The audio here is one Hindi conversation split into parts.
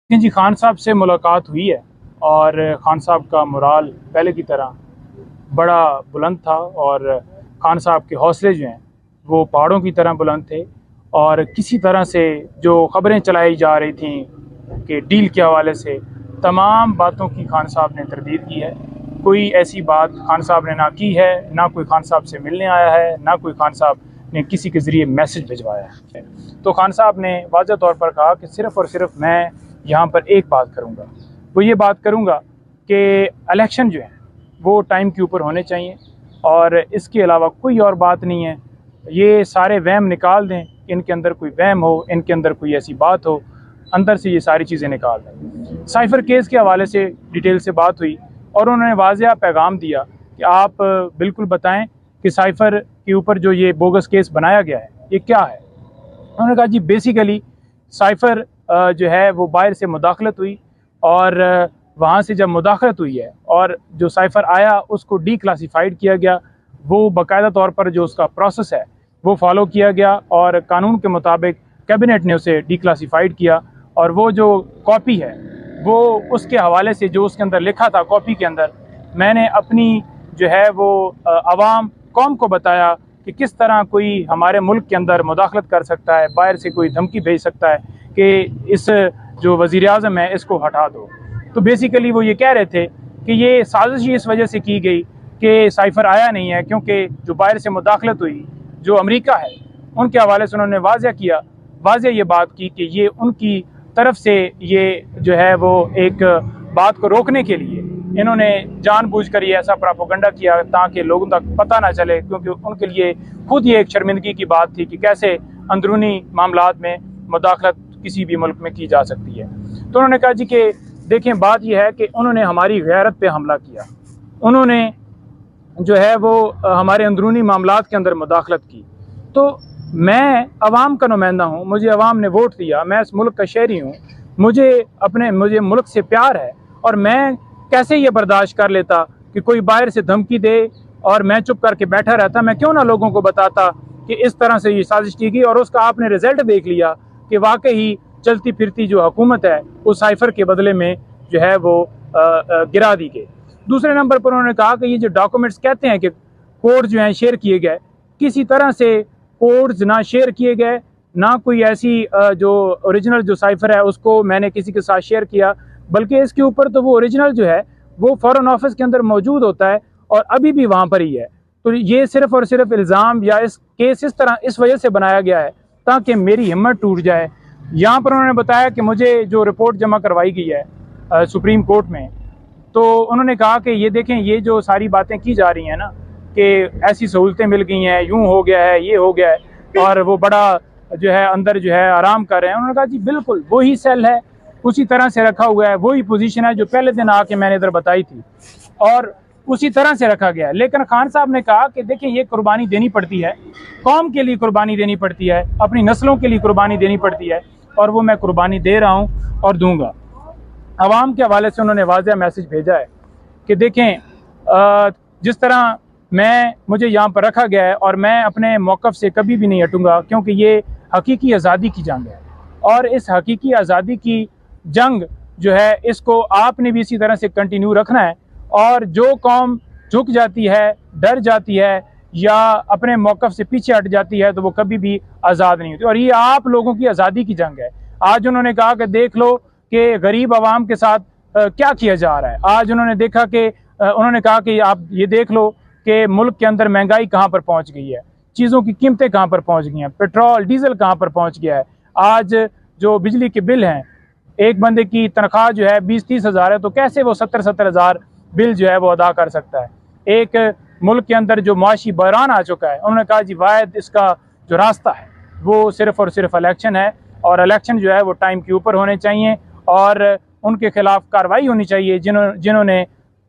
लेकिन जी खान साहब से मुलाकात हुई है और खान साहब का मोराल पहले की तरह बड़ा बुलंद था और खान साहब के हौसले जो हैं वो पहाड़ों की तरह बुलंद थे। और किसी तरह से जो ख़बरें चलाई जा रही थी कि डील के हवाले से, तमाम बातों की खान साहब ने तरदीद की है। कोई ऐसी बात खान साहब ने ना की है, ना कोई खान साहब से मिलने आया है, ना कोई खान साहब ने किसी के ज़रिए मैसेज भिजवाया है। तो खान साहब ने वाज़ह तौर पर कहा कि सिर्फ़ और सिर्फ मैं यहाँ पर एक बात करूँगा, वो ये बात करूँगा कि इलेक्शन जो है वो टाइम के ऊपर होने चाहिए और इसके अलावा कोई और बात नहीं है। ये सारे वहम निकाल दें, इनके अंदर कोई वहम हो, इनके अंदर कोई ऐसी बात हो, अंदर से ये सारी चीज़ें निकाल दें। साइफ़र केस के हवाले से डिटेल से बात हुई और उन्होंने वाज़ेह पैगाम दिया कि आप बिल्कुल बताएं कि साइफ़र के ऊपर जो ये बोगस केस बनाया गया है ये क्या है। उन्होंने कहा जी बेसिकली साइफ़र जो है वो बाहर से मुदाखलत हुई और वहाँ से जब मुदाखलत हुई है और जो साइफ़र आया उसको डीक्लासिफाइड किया गया, वो बाकायदा तौर पर जो उसका प्रोसेस है वो फॉलो किया गया और कानून के मुताबिक कैबिनेट ने उसे डीक्लासिफाइड किया। और वो जो कॉपी है वो उसके हवाले से जो उसके अंदर लिखा था कॉपी के अंदर, मैंने अपनी जो है वो आवाम कौम को बताया कि किस तरह कोई हमारे मुल्क के अंदर मुदाखलत कर सकता है, बाहर से कोई धमकी भेज सकता है कि इस जो वज़ीर आज़म है इसको हटा दो। तो बेसिकली वो ये कह रहे थे कि ये साजिश इस वजह से की गई कि साइफ़र आया नहीं है, क्योंकि जो बाहर से मुदाखलत हुई जो अमेरिका है उनके हवाले से उन्होंने वाज़ेह ये बात की कि ये उनकी तरफ से ये जो है वो एक बात को रोकने के लिए इन्होंने जानबूझकर ये ऐसा प्रोपेगेंडा किया ताकि लोगों तक पता ना चले, क्योंकि उनके लिए खुद ये एक शर्मिंदगी की बात थी कि कैसे अंदरूनी मामलात में मुदाखलत किसी भी मुल्क में की जा सकती है। तो उन्होंने कहा जी कि देखें बात यह है कि उन्होंने हमारी गैरत पे हमला किया, उन्होंने जो है वो हमारे अंदरूनी मामलात के अंदर मुदाखलत की। तो मैं अवाम का नुमाइंदा हूँ, मुझे अवाम ने वोट दिया, मैं इस मुल्क का शहरी हूँ, मुझे मुल्क से प्यार है और मैं कैसे ये बर्दाश्त कर लेता कि कोई बाहर से धमकी दे और मैं चुप करके बैठा रहता। मैं क्यों ना लोगों को बताता कि इस तरह से ये साजिश की गई और उसका आपने रिजल्ट देख लिया कि वाकई चलती फिरती जो हुकूमत है उस साइफ़र के बदले में जो है वो गिरा दी गई। दूसरे नंबर पर उन्होंने कहा कि ये जो डॉक्यूमेंट्स कहते हैं कि कोड जो हैं शेयर किए गए, किसी तरह से कोड्स ना शेयर किए गए, ना कोई ऐसी जो ओरिजिनल जो साइफ़र है उसको मैंने किसी के साथ शेयर किया, बल्कि इसके ऊपर तो वो ओरिजिनल जो है वो फ़ॉरेन ऑफिस के अंदर मौजूद होता है और अभी भी वहाँ पर ही है। तो ये सिर्फ़ और सिर्फ इल्ज़ाम या इस केस इस तरह इस वजह से बनाया गया है ताकि मेरी हिम्मत टूट जाए। यहाँ पर उन्होंने बताया कि मुझे जो रिपोर्ट जमा करवाई गई है सुप्रीम कोर्ट में, तो उन्होंने कहा कि ये देखें ये जो सारी बातें की जा रही हैं ना कि ऐसी सहूलतें मिल गई हैं, यूँ हो गया है, ये हो गया है, और वो बड़ा जो है अंदर जो है आराम कर रहे हैं। उन्होंने कहा जी बिल्कुल वही सेल है, उसी तरह से रखा हुआ है, वही पोजीशन है जो पहले दिन आके मैंने इधर बताई थी और उसी तरह से रखा गया है। लेकिन खान साहब ने कहा कि देखिए ये कुर्बानी देनी पड़ती है, कौम के लिए कुर्बानी देनी पड़ती है, अपनी नस्लों के लिए कुर्बानी देनी पड़ती है और वो मैं कुर्बानी दे रहा हूँ और दूंगा। आवाम के हवाले से उन्होंने वाज़ेह मैसेज भेजा है कि देखें जिस तरह मुझे यहाँ पर रखा गया है और मैं अपने मौक़िफ़ से कभी भी नहीं हटूँगा, क्योंकि ये हकीकी आज़ादी की जंग है और इस हकीकी आज़ादी की जंग जो है इसको आपने भी इसी तरह से कंटिन्यू रखना है। और जो कौम झुक जाती है, डर जाती है या अपने मौक़िफ़ से पीछे हट जाती है तो वो कभी भी आज़ाद नहीं होती, और ये आप लोगों की आज़ादी की जंग है। आज उन्होंने कहा कि देख लो कि गरीब आवाम के साथ क्या किया जा रहा है। आज उन्होंने देखा कि उन्होंने कहा कि आप ये देख लो कि मुल्क के अंदर महंगाई कहाँ पर पहुँच गई है, चीज़ों की कीमतें कहाँ पर पहुँच गई हैं, पेट्रोल डीजल कहाँ पर पहुँच गया है। आज जो बिजली के बिल हैं, एक बंदे की तनख्वाह जो है 20-30 हज़ार है, तो कैसे वो 70-70 हज़ार बिल जो है वो अदा कर सकता है। एक मुल्क के अंदर जो मुआशी बहरान आ चुका है, उन्होंने कहा जी वाहिद इसका जो रास्ता है वो सिर्फ़ और सिर्फ इलेक्शन है और इलेक्शन जो है वो टाइम के ऊपर होने चाहिए और उनके खिलाफ कार्रवाई होनी चाहिए जिन्होंने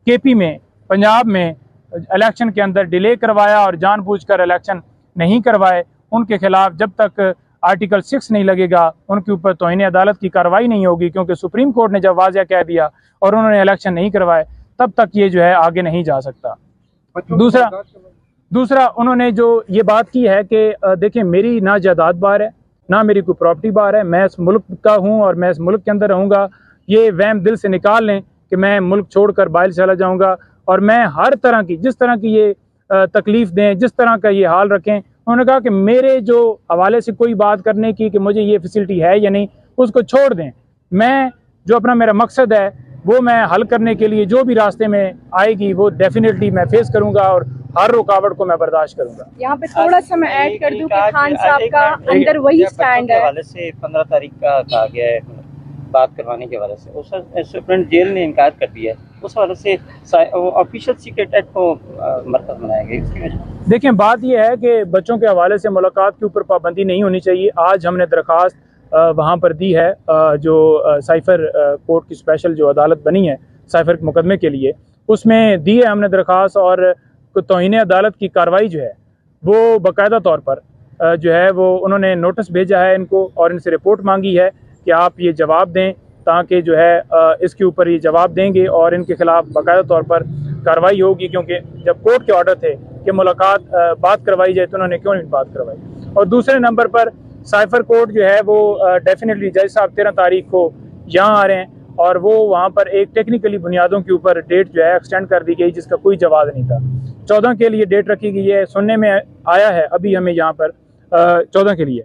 केपी में, पंजाब में इलेक्शन के अंदर डिले करवाया और जानबूझकर इलेक्शन नहीं करवाए। उनके खिलाफ जब तक आर्टिकल 6 नहीं लगेगा उनके ऊपर तौहीन अदालत की कार्रवाई नहीं होगी, क्योंकि सुप्रीम कोर्ट ने जब वाज़ेह कह दिया और उन्होंने इलेक्शन नहीं करवाए तब तक ये जो है आगे नहीं जा सकता। दूसरा उन्होंने जो ये बात की है कि देखें मेरी ना जायदाद बाहर है, ना मेरी कोई प्रॉपर्टी बाहर है, मैं इस मुल्क का हूँ और मैं इस मुल्क के अंदर रहूँगा। ये वहम दिल से निकाल लें कि मैं मुल्क छोड़कर बाहर चला जाऊँगा। और मैं हर तरह की, जिस तरह की ये तकलीफ़ दें, जिस तरह का ये हाल रखें, उन्होंने कहा कि मेरे जो हवाले से कोई बात करने की कि मुझे ये फैसिलिटी है या नहीं, उसको छोड़ दें। मैं जो अपना मेरा मकसद है वो मैं हल करने के लिए जो भी रास्ते में आएगी वो डेफिनेटली मैं फेस करूंगा और हर रुकावट को मैं बर्दाश्त करूंगा। यहाँ पे थोड़ा सा मैं ऐड कर दूं कि खान साहब का अंदर वही स्टैंड है। हवाले से 15 तारीख का कहा गया है बात करवाने के हवाले से, उस सुप्रीम जेल ने इनकार कर दिया है। उस हवाले से ऑफिशियल सीक्रेट एक्ट को मरकज बनाया गया, इसकी वजह। देखें, बात यह है कि बच्चों के हवाले से मुलाकात के ऊपर पाबंदी नहीं होनी चाहिए। आज हमने दरख्वास्त वहाँ पर दी है, जो साइफर कोर्ट की स्पेशल जो अदालत बनी है साइफर के मुकदमे के लिए, उसमें दी है हमने दरख्वास्त। और तौहीन अदालत की कार्रवाई जो है वो बाकायदा तौर पर जो है वो उन्होंने नोटिस भेजा है इनको और इनसे रिपोर्ट मांगी है कि आप ये जवाब दें, ताकि जो है इसके ऊपर ये जवाब देंगे और इनके खिलाफ बाकायदा तौर पर कार्रवाई होगी। क्योंकि जब कोर्ट के ऑर्डर थे कि मुलाकात बात करवाई जाए तो उन्होंने क्यों नहीं बात करवाई। और दूसरे नंबर पर साइफर कोर्ट जो है वो डेफिनेटली जज साहब 13 तारीख को यहाँ आ रहे हैं और वो वहाँ पर एक टेक्निकली बुनियादों के ऊपर डेट जो है एक्सटेंड कर दी गई, जिसका कोई जवाब नहीं था। 14 के लिए डेट रखी गई है, सुनने में आया है अभी हमें यहाँ पर 14 के लिए।